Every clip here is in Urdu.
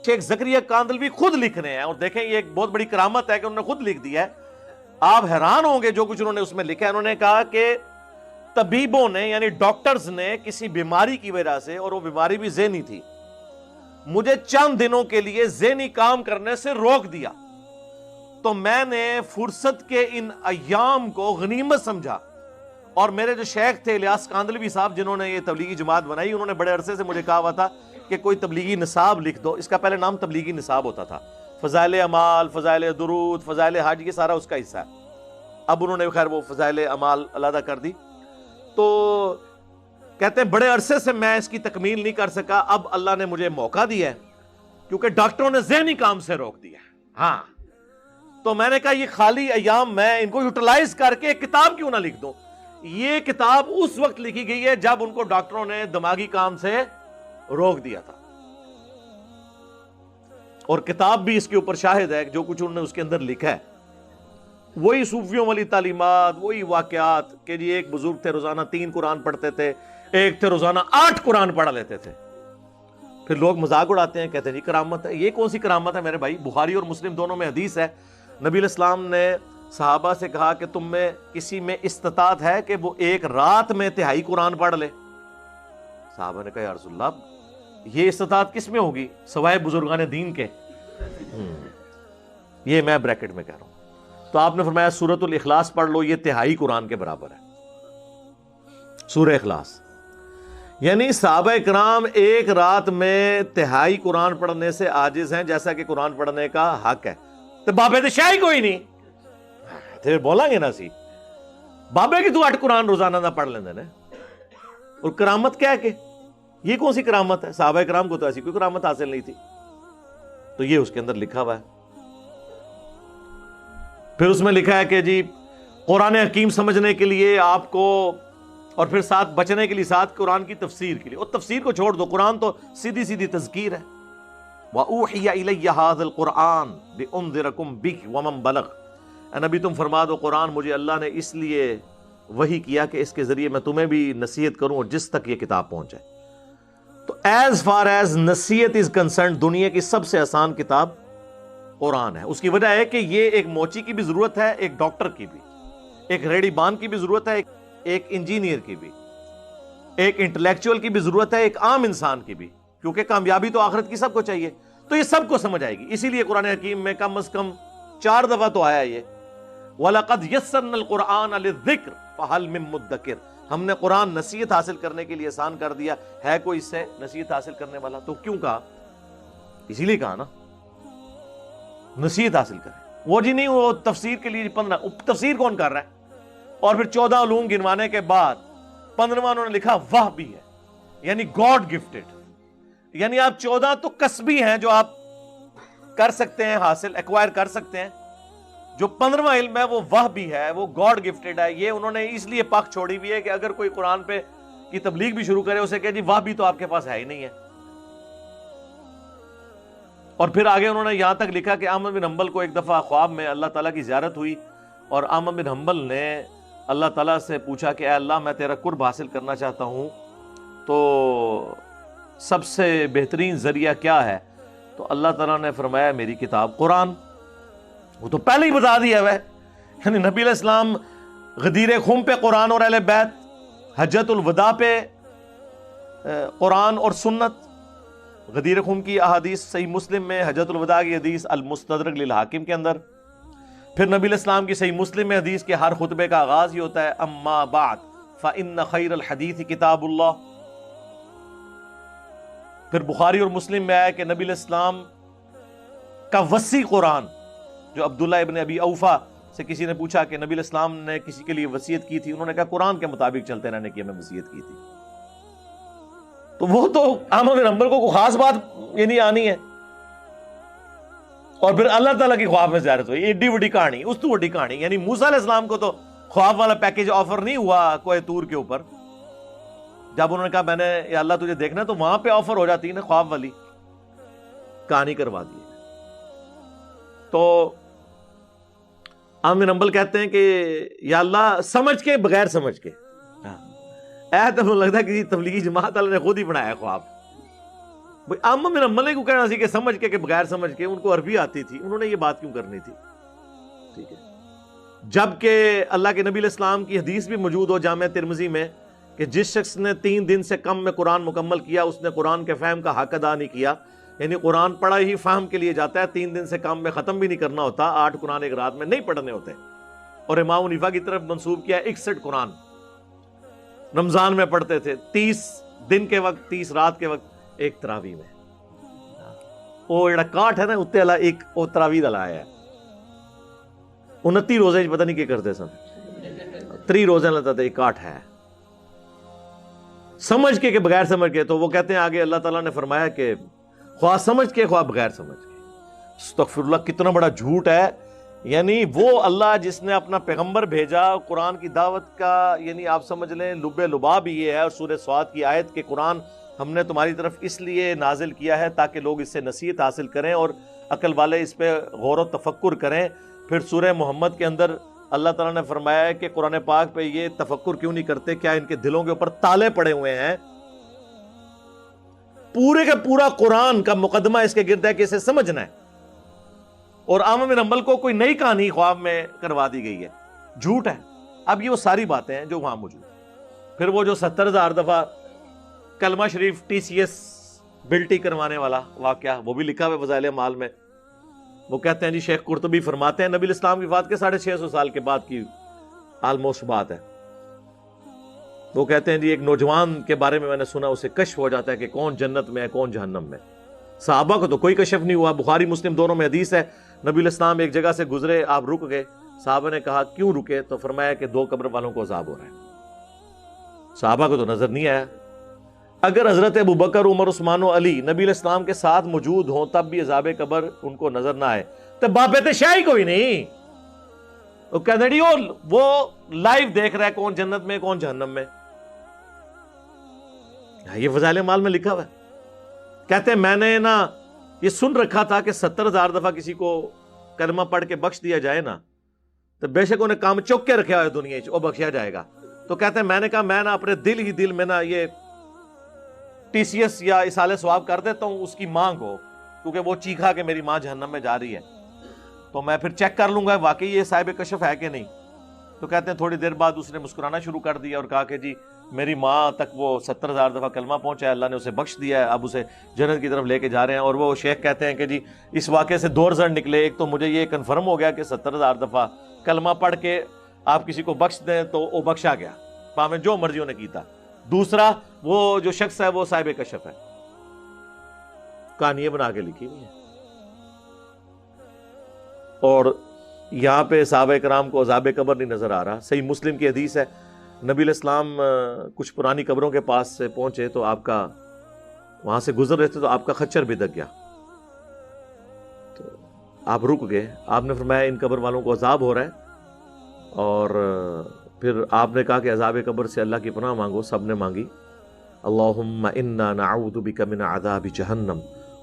شیخ زکریا کاندلوی خود لکھ رہے ہیں، اور دیکھیں یہ ایک بہت بڑی کرامت ہے کہ انہوں نے خود لکھ دیا ہے. آپ حیران ہوں گے جو کچھ انہوں نے اس میں لکھا ہے. انہوں نے کہا کہ طبیبوں نے یعنی ڈاکٹرز نے کسی بیماری کی وجہ سے، اور وہ بیماری بھی ذہنی تھی، مجھے چند دنوں کے لیے ذہنی کام کرنے سے روک دیا، تو میں نے فرصت کے ان ایام کو غنیمت سمجھا. اور میرے جو شیخ تھے الیاس کاندلوی صاحب، جنہوں نے یہ تبلیغی جماعت بنائی، انہوں نے بڑے عرصے سے مجھے کہا ہوا تھا کہ کوئی تبلیغی نصاب لکھ دو. اس کا پہلے نام تبلیغی نصاب ہوتا تھا. فضائل اعمال، فضائل درود، فضائل حج، یہ سارا اس کا حصہ ہے. اب انہوں نے خیر وہ فضائل اعمال علیحدہ کر دی. تو کہتے ہیں بڑے عرصے سے میں اس کی تکمیل نہیں کر سکا، اب اللہ نے مجھے موقع دیا ہے کیونکہ ڈاکٹروں نے ذہنی کام سے روک دیا. ہاں، تو میں نے کہا یہ خالی ایام میں ان کو یوٹیلائز کر کے ایک کتاب کیوں نہ لکھ دوں. یہ کتاب اس وقت لکھی گئی ہے جب ان کو ڈاکٹروں نے دماغی کام سے روک دیا تھا، اور کتاب بھی اس کے اوپر شاہد ہے. جو کچھ انہوں نے اس کے اندر لکھا ہے وہی صوفیوں والی تعلیمات، وہی واقعات کہ جی ایک بزرگ تھے روزانہ 3 قرآن پڑھتے تھے، ایک تھے روزانہ 8 قرآن پڑھ لیتے تھے. پھر لوگ مذاق اڑاتے ہیں، کہتے ہیں جی کرامت ہے. یہ کون سی کرامت ہے میرے بھائی؟ بخاری اور مسلم دونوں میں حدیث ہے، نبی علیہ السلام نے صحابہ سے کہا کہ تم میں کسی میں استطاعت ہے کہ وہ ایک رات میں 1/3 قرآن پڑھ لے؟ صحابہ نے کہا یا رسول اللہ یہ استطاعت کس میں ہوگی سوائے بزرگان دین کے؟ یہ میں بریکٹ میں کہہ رہا ہوں. تو آپ نے فرمایا سورۃ الاخلاص پڑھ لو، یہ 1/3 قرآن کے برابر ہے. سورہ اخلاص یعنی صحابہ کرام ایک رات میں 1/3 قرآن پڑھنے سے عاجز ہیں، جیسا کہ قرآن پڑھنے کا حق ہے. تو بابے تو شاہی کوئی نہیں تے بولا گے نا سی بابے کی تو 8 قرآن روزانہ نہ پڑھ لیندے نے. اور کرامت کیا ہے کہ یہ کون سی کرامت ہے؟ صحابہ کرام کو تو ایسی کوئی کرامت حاصل نہیں تھی. تو یہ اس کے اندر لکھا ہوا ہے. پھر اس میں لکھا ہے کہ جی قرآن حکیم سمجھنے کے لیے آپ کو، اور پھر ساتھ بچنے کے لیے ساتھ قرآن کی تفسیر کے لیے. اور تفسیر کو چھوڑ دو، قرآن تو سیدھی سیدھی تذکیر ہے. وَأُوحِيَ إِلَيَّ هَذَا الْقُرْآنُ لِأُنذِرَكُمْ بِهِ وَمَنْ بَلَغَ. اے نبی تم فرما دو قرآن مجھے اللہ نے اس لیے وحی کیا کہ اس کے ذریعے میں تمہیں بھی نصیحت کروں اور جس تک یہ کتاب پہنچ جائے. تو ایز فار ایز نصیحت از کنسرنڈ دنیا کی سب سے آسان کتاب قرآن ہے. اس کی وجہ ہے کہ یہ ایک موچی کی بھی ضرورت ہے، ایک ڈاکٹر کی بھی، ایک ریڑی بان کی بھی ضرورت ہے، ایک انجینئر کی بھی، ایک انٹلیکچوئل کی بھی ضرورت ہے، ایک عام انسان کی بھی، کیونکہ کامیابی تو آخرت کی سب کو چاہیے. تو یہ سب کو سمجھ آئے گی. اسی لیے قرآن حکیم میں کم از کم 4 دفعہ تو آیا یہ وَلَقَدْ يَسَّرْنَا الْقُرْآنَ لِلذِّكْرِ فَهَلْ مِن مُدَّكِرٍ. ہم نے قرآن نصیحت حاصل کرنے کے لیے آسان کر دیا، ہے کوئی اس سے نصیحت حاصل کرنے والا؟ تو کیوں کہا؟ اسی لیے کہا نا نصیحت حاصل کریں. وہ جی نہیں وہ تفسیر کے لیے 15 تفسیر کون کر رہا ہے؟ اور پھر 14 علوم گنوانے کے بعد 15واں انہوں نے لکھا وہ بھی ہے، یعنی گاڈ گفٹڈ. یعنی آپ 14 تو کسبی ہیں جو آپ کر سکتے ہیں، حاصل ایکوائر کر سکتے ہیں. جو 15واں علم ہے وہ بھی ہے، وہ گاڈ گفٹڈ ہے. یہ انہوں نے اس لیے پاک چھوڑی ہوئی ہے کہ اگر کوئی قرآن پہ کی تبلیغ بھی شروع کرے اسے کہ جی بھی تو آپ کے پاس ہے ہی نہیں ہے. اور پھر آگے انہوں نے یہاں تک لکھا کہ احمد بن حنبل کو ایک دفعہ خواب میں اللہ تعالیٰ کی زیارت ہوئی، اور احمد بن حنبل نے اللہ تعالیٰ سے پوچھا کہ اے اللہ میں تیرا قرب حاصل کرنا چاہتا ہوں، تو سب سے بہترین ذریعہ کیا ہے؟ تو اللہ تعالیٰ نے فرمایا میری کتاب قرآن. وہ تو پہلے ہی بتا دیا ہے. یعنی نبی علیہ السلام غدیر خم پہ قرآن اور اہل بیت، حجت الوداع پہ قرآن اور سنت. غدیر خم کی احادیث صحیح مسلم میں، حجت الوداع کی حدیث المستدرک للحاکم کے اندر. پھر نبی علیہ السلام کی صحیح مسلم میں حدیث کے ہر خطبے کا آغاز یہ ہوتا ہے اما بعد فإن خیر الحدیث کتاب اللہ. پھر بخاری اور مسلم میں آیا کہ نبی علیہ السلام کا وسیع قرآن، جو عبداللہ ابن ابی اوفا سے کسی نے پوچھا کہ نبی علیہ السلام نے کسی کے لیے وصیت کی تھی، انہوں نے کہا قرآن کے مطابق چلتے رہنے کی ہمیں وصیت کی تھی. تو وہ تو احمد بن حنبل کو خاص بات یعنی آنی ہے. اور پھر اللہ تعالیٰ کی خواب میں زیارت ہوئی. ایڈی بڑی کہانی، اس تو بڑی کہانی. یعنی موسیٰ علیہ السلام کو تو خواب والا پیکج آفر نہیں ہوا کوہ طور کے اوپر. جب انہوں نے کہا میں نے یا اللہ تجھے دیکھنا، تو وہاں پہ آفر ہو جاتی ہے نا خواب والی. کہانی کروا دی. تو احمد بن حنبل کہتے ہیں کہ یا اللہ سمجھ کے بغیر سمجھ کے، تو لگتا ہے کہ تبلیغی جماعت والے نے خود ہی بنایا خواب. بھائی عامہ بن حنبل کو کہنا سی کہ سمجھ کے کہ بغیر سمجھ کے، ان کو عربی آتی تھی، انہوں نے یہ بات کیوں کرنی تھی؟ ٹھیک ہے، جبکہ اللہ کے نبی علیہ السلام کی حدیث بھی موجود ہو جامع ترمذی میں کہ جس شخص نے 3 دن سے کم میں قرآن مکمل کیا اس نے قرآن کے فہم کا حق ادا نہیں کیا. یعنی قرآن پڑھا ہی فہم کے لیے جاتا ہے، 3 دن سے کم میں ختم بھی نہیں کرنا ہوتا، 8 قرآن ایک رات میں نہیں پڑھنے ہوتے. اور امام حنیفہ کی طرف منسوب کیا 61 قرآن رمضان میں پڑھتے تھے، 30 دن کے وقت، 30 رات کے وقت، ایک تراویح میں. وہ جڑا کاٹ ہے نا اتنے والا ایک وہ تراویح والا آیا ہے. 29 روزے پتہ نہیں کیا کرتے سن، 3 روزے لیتا تھا، ایک کاٹ ہے سمجھ کے کہ بغیر سمجھ کے. تو وہ کہتے ہیں آگے اللہ تعالیٰ نے فرمایا کہ خواہ سمجھ کے خواہ بغیر سمجھ کے. استغفر اللہ، کتنا بڑا جھوٹ ہے. یعنی وہ اللہ جس نے اپنا پیغمبر بھیجا قرآن کی دعوت کا، یعنی آپ سمجھ لیں لب لباب یہ ہے. اور سورہ صاد کی آیت کہ قرآن ہم نے تمہاری طرف اس لیے نازل کیا ہے تاکہ لوگ اس سے نصیحت حاصل کریں اور عقل والے اس پہ غور و تفکر کریں. پھر سورہ محمد کے اندر اللہ تعالیٰ نے فرمایا ہے کہ قرآن پاک پہ یہ تفکر کیوں نہیں کرتے، کیا ان کے دلوں کے اوپر تالے پڑے ہوئے ہیں؟ پورے کا پورا قرآن کا مقدمہ اس کے گرد ہے کہ اسے سمجھنا ہے. اور عامہ بن حنبل کو کوئی نئی کہانی خواب میں کروا دی گئی ہے، جھوٹ ہے. اب یہ وہ ساری باتیں ہیں جو وہاں موجود. پھر وہ جو 70,000 دفعہ کلمہ شریف TCS بلٹی کروانے والا واقعہ، وہ بھی لکھا ہوا ہے فضائل اعمال میں. وہ کہتے ہیں جی شیخ قرطبی فرماتے ہیں نبی الاسلام کی وفات کے 650 سال کے بعد کی آلموسٹ بات ہے. وہ کہتے ہیں جی ایک نوجوان کے بارے میں نے سنا اسے کشف ہو جاتا ہے کہ کون جنت میں ہے کون جہنم میں. صحابہ کو تو کوئی کشف نہیں ہوا. بخاری مسلم دونوں میں حدیث ہے، نبی الاسلام ایک جگہ سے گزرے، آپ رک گئے. صحابہ نے کہا کیوں رکے؟ تو فرمایا کہ 2 قبر والوں کو عذاب ہو رہا ہے. صحابہ کو تو نظر نہیں آیا. اگر حضرت ابوبکر، عمر، عثمان و علی نبی علیہ السلام کے ساتھ موجود ہوں تب بھی عذاب قبر ان کو نظر نہ آئے تو بابت شاہی کوئی نہیں. وہ کہتے ہیں وہ لائیو دیکھ رہا ہے کون جنت میں کون جہنم میں. یہ فضائل اعمال میں لکھا ہوا ہے. کہتے ہیں میں نے نا یہ سن رکھا تھا کہ 70,000 دفعہ کسی کو کلمہ پڑھ کے بخش دیا جائے نا تو بے شک انہیں کام چوک کے رکھا ہوا دنیا وہ بخشیا جائے گا. تو کہتے ہیں میں نے کہا میں نا اپنے دل ہی دل میں نا یہ TCS یا اصالہ ثواب کر دیتا ہوں اس کی ماں کو، کیونکہ وہ چیخا کہ میری ماں جہنم میں جا رہی ہے، تو میں پھر چیک کر لوں گا واقعی یہ صاحب کشف ہے کہ نہیں. تو کہتے ہیں تھوڑی دیر بعد اس نے مسکرانا شروع کر دیا اور کہا کہ جی میری ماں تک وہ 70,000 دفعہ کلمہ پہنچا ہے، اللہ نے اسے بخش دیا ہے، اب اسے جنت کی طرف لے کے جا رہے ہیں. اور وہ شیخ کہتے ہیں کہ جی اس واقعے سے 2 رزلٹ نکلے. ایک تو مجھے یہ کنفرم ہو گیا کہ 70,000 دفعہ کلمہ پڑھ کے آپ کسی کو بخش دیں تو وہ بخشا گیا، پاویں جو مرضی انہیں کیتا. دوسرا وہ جو شخص ہے وہ صاحب کشف ہے. کہانی بنا کے لکھی ہوئی ہے. اور یہاں پہ صحابہ کرام کو عذاب قبر نہیں نظر آ رہا. صحیح مسلم کی حدیث ہے نبی علیہ السلام کچھ پرانی قبروں کے پاس سے پہنچے تو آپ کا وہاں سے گزر رہے تھے تو آپ کا خچر بھی دب گیا. تو آپ رک گئے. آپ نے فرمایا ان قبر والوں کو عذاب ہو رہا ہے. اور پھر آپ نے کہا کہ عذاب قبر سے اللہ کی پناہ مانگو. سب نے مانگی. اللہم انا نعوذ بک من عذاب جہنم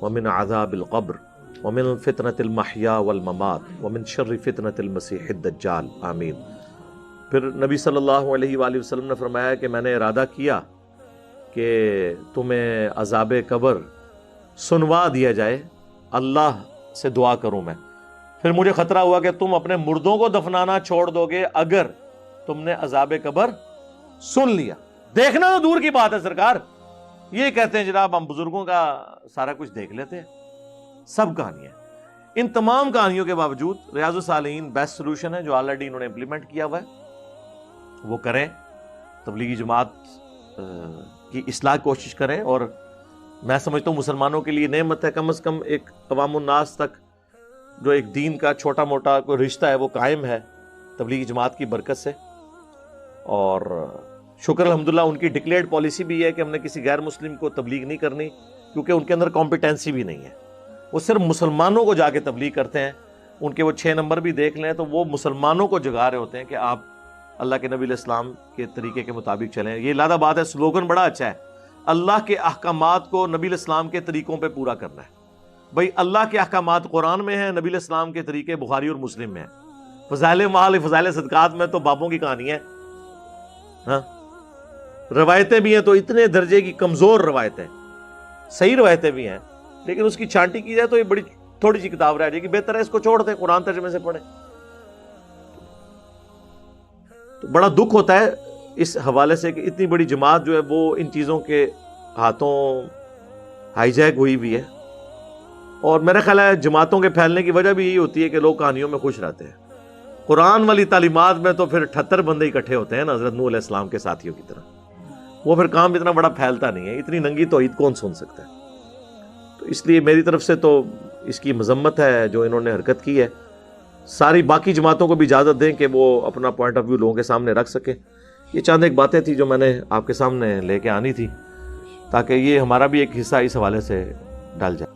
ومن عذاب القبر ومن فتنة المحیا والممات ومن شر فتنة المسیح الدجال آمین. پھر نبی صلی اللہ علیہ وآلہ وسلم نے فرمایا کہ میں نے ارادہ کیا کہ تمہیں عذاب قبر سنوا دیا جائے، اللہ سے دعا کروں میں. پھر مجھے خطرہ ہوا کہ تم اپنے مردوں کو دفنانا چھوڑ دو گے اگر تم نے عذاب قبر سن لیا. دیکھنا تو دور کی بات ہے سرکار. یہ کہتے ہیں جناب ہم بزرگوں کا سارا کچھ دیکھ لیتے ہیں. سب کہانیاں. ان تمام کہانیوں کے باوجود ریاض الصالحین بیسٹ سلوشن ہے جو آلریڈی انہوں نے امپلیمنٹ کیا ہوا ہے. وہ کریں، تبلیغی جماعت کی اصلاح کوشش کریں. اور میں سمجھتا ہوں مسلمانوں کے لیے نعمت ہے کم از کم ایک عوام الناس تک جو ایک دین کا چھوٹا موٹا کوئی رشتہ ہے وہ قائم ہے تبلیغی جماعت کی برکت سے. اور شکر الحمدللہ ان کی ڈکلیئرڈ پالیسی بھی ہے کہ ہم نے کسی غیر مسلم کو تبلیغ نہیں کرنی، کیونکہ ان کے اندر کمپیٹنسی بھی نہیں ہے. وہ صرف مسلمانوں کو جا کے تبلیغ کرتے ہیں. ان کے وہ 6 نمبر بھی دیکھ لیں تو وہ مسلمانوں کو جگا رہے ہوتے ہیں کہ آپ اللہ کے نبی علیہ السلام کے طریقے کے مطابق چلیں. یہ لادہ بات ہے، سلوگن بڑا اچھا ہے. اللہ کے احکامات کو نبی علیہ السلام کے طریقوں پہ پورا کرنا ہے. بھائی اللہ کے احکامات قرآن میں ہیں، نبی علیہ السلام کے طریقے بخاری اور مسلم میں ہیں. فضائل مال فضائل صدقات میں تو بابوں کی کہانی ہے. ہاں روایتیں بھی ہیں تو اتنے درجے کی کمزور روایتیں. صحیح روایتیں بھی ہیں، لیکن اس کی چھانٹی کی جائے تو یہ بڑی تھوڑی سی کتاب رہ جائے گی، بہتر ہے اس کو چھوڑ دیں، قرآن ترجمے سے پڑھیں۔ تو بڑا دکھ ہوتا ہے اس حوالے سے کہ اتنی بڑی جماعت جو ہے وہ ان چیزوں کے ہاتھوں ہائی جیک ہوئی بھی ہے، اور میرا خیال ہے جماعتوں کے پھیلنے کی وجہ بھی یہی ہوتی ہے کہ لوگ کہانیوں میں خوش رہتے ہیں۔ قرآن والی تعلیمات میں تو پھر 78 بندے اکٹھے ہوتے ہیں نا حضرت نوح علیہ السلام کے ساتھیوں کی طرح، وہ پھر کام اتنا بڑا پھیلتا نہیں ہے، اتنی ننگی توحید کون سن سکتا ہے؟ تو اس لیے میری طرف سے تو اس کی مذمت ہے جو انہوں نے حرکت کی ہے۔ ساری باقی جماعتوں کو بھی اجازت دیں کہ وہ اپنا پوائنٹ آف ویو لوگوں کے سامنے رکھ سکیں۔ یہ چند ایک باتیں تھی جو میں نے آپ کے سامنے لے کے آنی تھی، تاکہ یہ ہمارا بھی ایک حصہ اس حوالے سے ڈال جائے۔